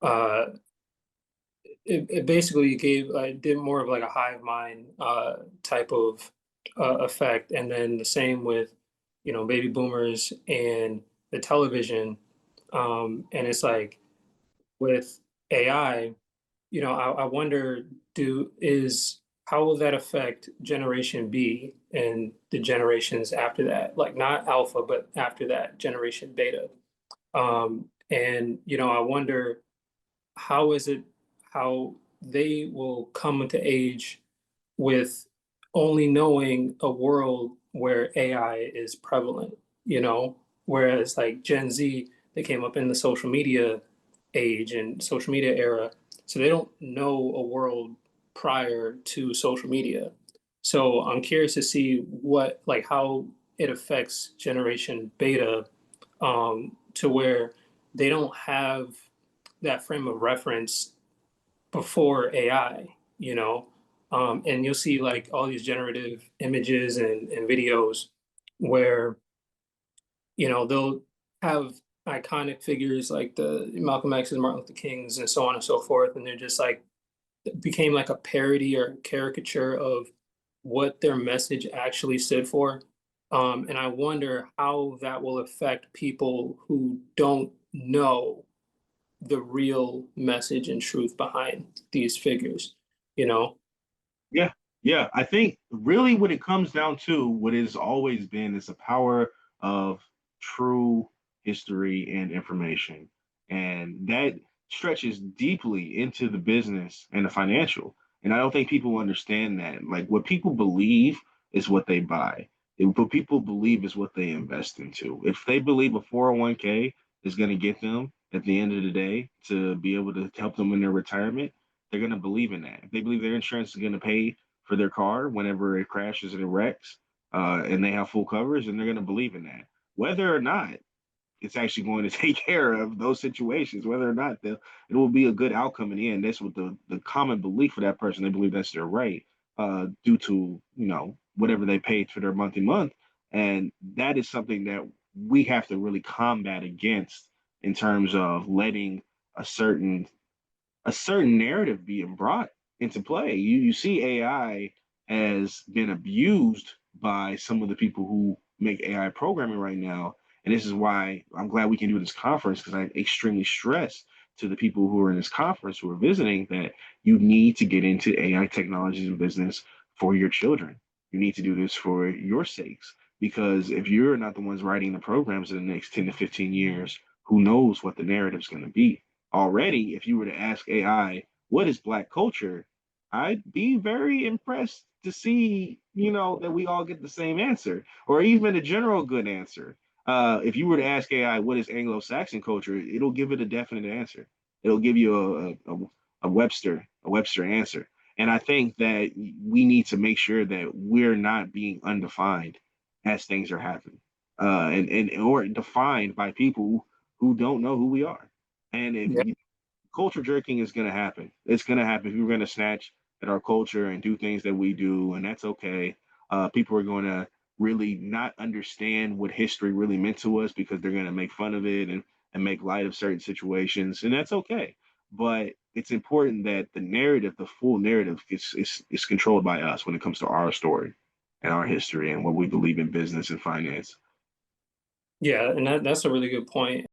uh, it basically gave did more of like a hive mind type of effect, and then the same with baby boomers and the television, and it's like with AI, I wonder, do is how will that affect Generation B and the generations after that? Like not Alpha, but after that, Generation Beta. And I wonder how is it how they will come into age with only knowing a world where AI is prevalent, whereas like Gen Z, they came up in the social media age and social media era, so they don't know a world prior to social media. So I'm curious to see like how it affects Generation Beta, to where they don't have that frame of reference before AI, and you'll see like all these generative images and videos where, they'll have iconic figures like the Malcolm X's, Martin Luther King's, and so on and so forth. And they're just like, became like a parody or caricature of what their message actually stood for. And I wonder how that will affect people who don't know the real message and truth behind these figures, you know? Yeah, yeah. I think really what it comes down to, what it's always been, is the power of true history and information. And that stretches deeply into the business and the financial. And I don't think people understand that. Like what people believe is what they buy. What people believe is what they invest into. If they believe a 401k is going to get them at the end of the day to be able to help them in their retirement, they're going to believe in that. If they believe their insurance is going to pay for their car whenever it crashes and it wrecks, and they have full coverage, and they're going to believe in that. Whether or not it's actually going to take care of those situations, whether or not it will be a good outcome in the end. That's what the common belief for that person. They believe that's their right, due to whatever they paid for their month, and that is something that we have to really combat against in terms of letting a certain narrative being brought into play. You see AI has been abused by some of the people who make AI programming right now. And this is why I'm glad we can do this conference, because I extremely stress to the people who are in this conference who are visiting that you need to get into AI technologies and business for your children. You need to do this for your sakes, because if you're not the ones writing the programs in the next 10 to 15 years, who knows what the narrative is going to be? Already, if you were to ask AI, what is Black culture? I'd be very impressed to see, that we all get the same answer, or even a general good answer. If you were to ask AI, what is Anglo-Saxon culture? It'll give it a definite answer. It'll give you a Webster answer. And I think that we need to make sure that we're not being undefined as things are happening, and or defined by people who don't know who we are. And if Yeah. culture jerking is going to happen, it's going to happen. People are going to snatch at our culture and do things that we do, and that's okay. People are going to really not understand what history really meant to us, because they're going to make fun of it and make light of certain situations, and that's okay. But it's important that the narrative, the full narrative, is controlled by us when it comes to our story and our history and what we believe in business and finance. Yeah, and that's a really good point.